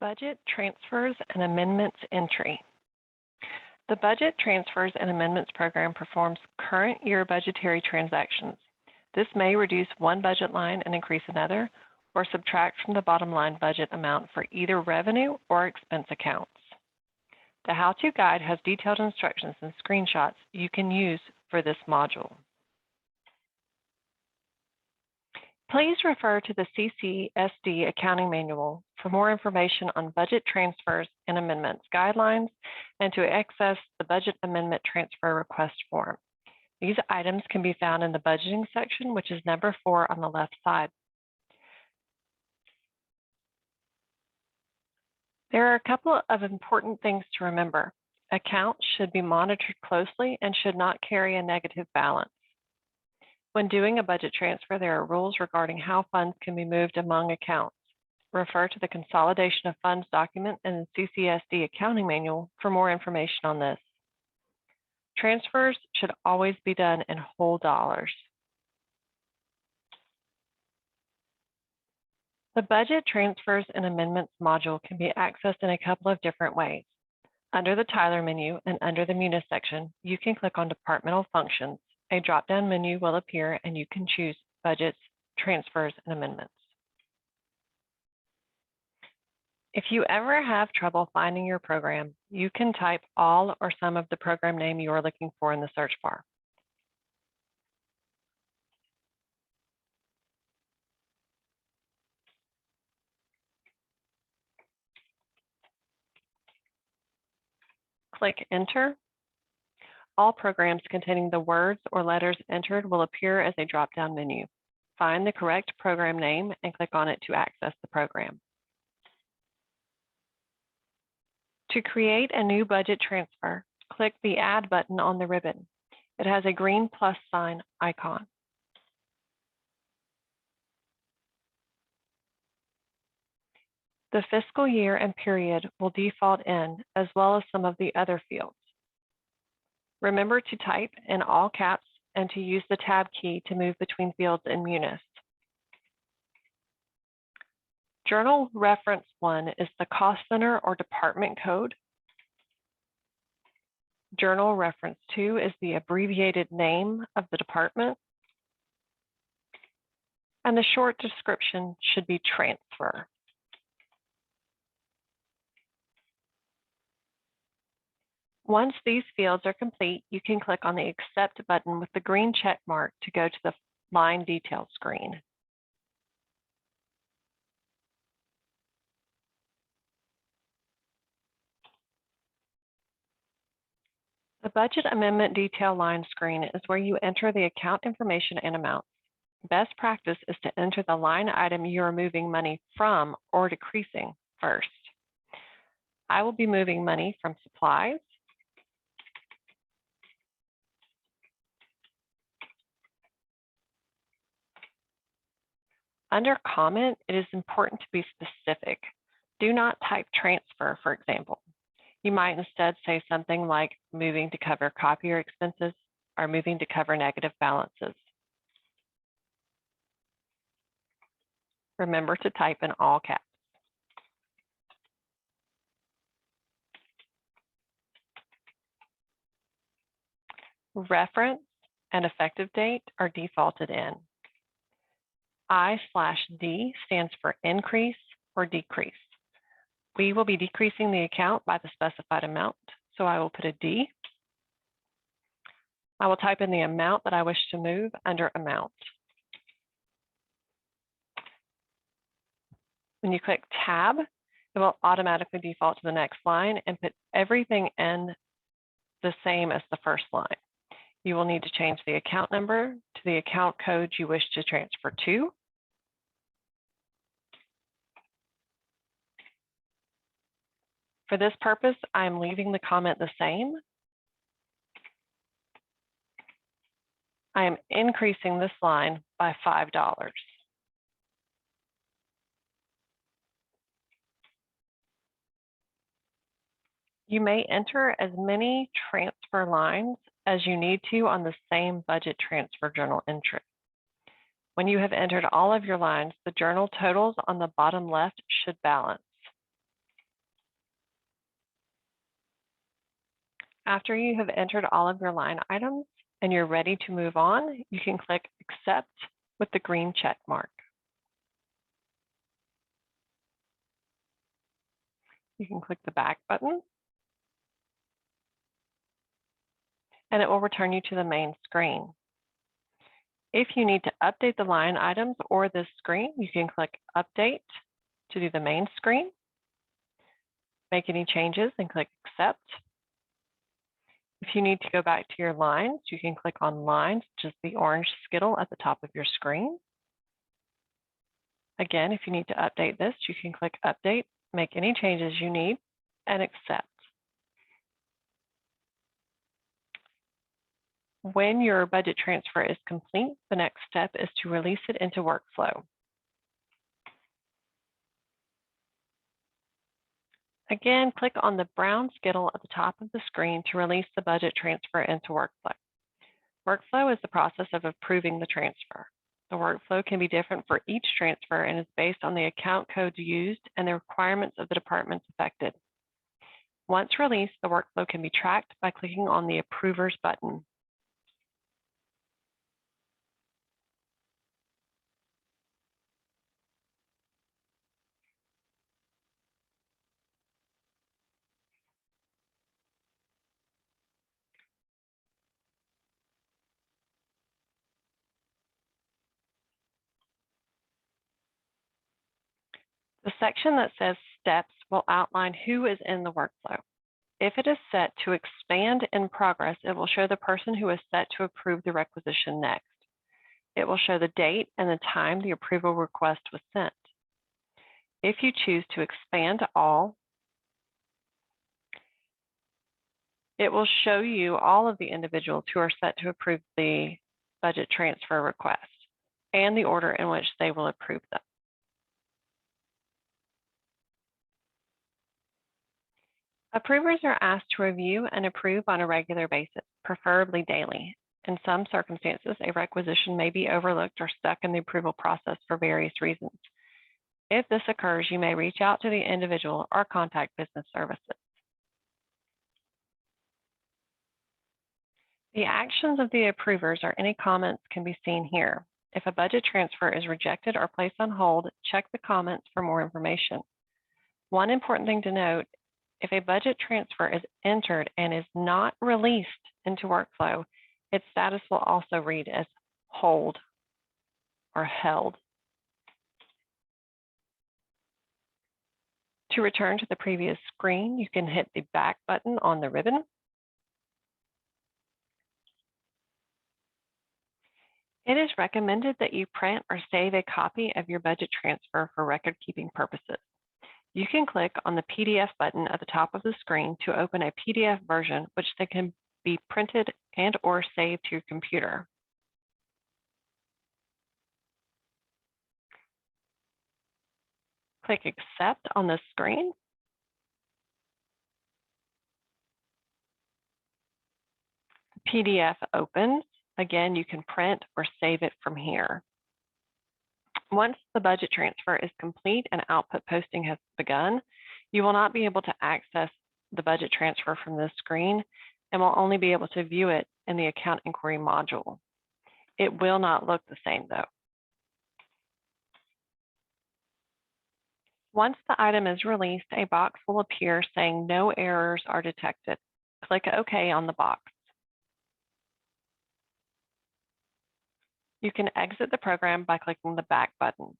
Budget Transfers and Amendments Entry. The Budget Transfers and Amendments program performs current year budgetary transactions. This may reduce one budget line and increase another, or subtract from the bottom line budget amount for either revenue or expense accounts. The how-to guide has detailed instructions and screenshots you can use for this module. Please refer to the CCSD Accounting Manual for more information on budget transfers and amendments guidelines and to access the Budget Amendment Transfer Request form. These items can be found in the budgeting section, which is number 4 on the left side. There are a couple of important things to remember. Accounts should be monitored closely and should not carry a negative balance. When doing a budget transfer, there are rules regarding how funds can be moved among accounts. Refer to the Consolidation of Funds document in the CCSD Accounting Manual for more information on this. Transfers should always be done in whole dollars. The Budget Transfers and Amendments module can be accessed in a couple of different ways. Under the Tyler menu and under the Munis section, you can click on Departmental Functions. A drop-down menu will appear and you can choose Budgets, Transfers, and Amendments. If you ever have trouble finding your program, you can type all or some of the program name you are looking for in the search bar. Click Enter. All programs containing the words or letters entered will appear as a drop-down menu. Find the correct program name and click on it to access the program. To create a new budget transfer, click the Add button on the ribbon. It has a green plus sign icon. The fiscal year and period will default in, as well as some of the other fields. Remember to type in all caps and to use the Tab key to move between fields in Munis. Journal Reference 1 is the cost center or department code. Journal Reference 2 is the abbreviated name of the department. And the short description should be transfer. Once these fields are complete, you can click on the Accept button with the green check mark to go to the line detail screen. The Budget Amendment Detail line screen is where you enter the account information and amounts. Best practice is to enter the line item you are moving money from or decreasing first. I will be moving money from supplies Under comment, it is important to be specific. Do not type transfer, for example. You might instead say something like moving to cover copier expenses or moving to cover negative balances. Remember to type in all caps. Reference and effective date are defaulted in. I/D stands for increase or decrease. We will be decreasing the account by the specified amount, so I will put a D. I will type in the amount that I wish to move under amount. When you click Tab, it will automatically default to the next line and put everything in the same as the first line. You will need to change the account number to the account code you wish to transfer to. For this purpose, I'm leaving the comment the same. I am increasing this line by $5. You may enter as many transfer lines as you need to on the same budget transfer journal entry. When you have entered all of your lines, the journal totals on the bottom left should balance. After you have entered all of your line items and you're ready to move on, you can click Accept with the green check mark. You can click the Back button, and it will return you to the main screen. If you need to update the line items or this screen, you can click Update to do the main screen. Make any changes and click Accept. If you need to go back to your lines, you can click on Lines, which is the orange skittle at the top of your screen. Again, if you need to update this, you can click Update, make any changes you need, and Accept. When your budget transfer is complete, the next step is to release it into workflow. Again, click on the brown skittle at the top of the screen to release the budget transfer into workflow. Workflow is the process of approving the transfer. The workflow can be different for each transfer and is based on the account codes used and the requirements of the departments affected. Once released, the workflow can be tracked by clicking on the Approvers button. The section that says Steps will outline who is in the workflow. If it is set to Expand in Progress, it will show the person who is set to approve the requisition next. It will show the date and the time the approval request was sent. If you choose to expand to all, it will show you all of the individuals who are set to approve the budget transfer request and the order in which they will approve them. Approvers are asked to review and approve on a regular basis, preferably daily. In some circumstances, a requisition may be overlooked or stuck in the approval process for various reasons. If this occurs, you may reach out to the individual or contact business services. The actions of the approvers or any comments can be seen here. If a budget transfer is rejected or placed on hold, check the comments for more information. One important thing to note, if a budget transfer is entered and is not released into workflow, its status will also read as hold or held. To return to the previous screen, you can hit the back button on the ribbon. It is recommended that you print or save a copy of your budget transfer for record-keeping purposes. You can click on the PDF button at the top of the screen to open a PDF version, which then can be printed and or saved to your computer. Click Accept on the screen. The PDF opens. Again, you can print or save it from here. Once the budget transfer is complete and output posting has begun, you will not be able to access the budget transfer from this screen and will only be able to view it in the account inquiry module. It will not look the same though. Once the item is released, a box will appear saying no errors are detected. Click OK on the box. You can exit the program by clicking the back button.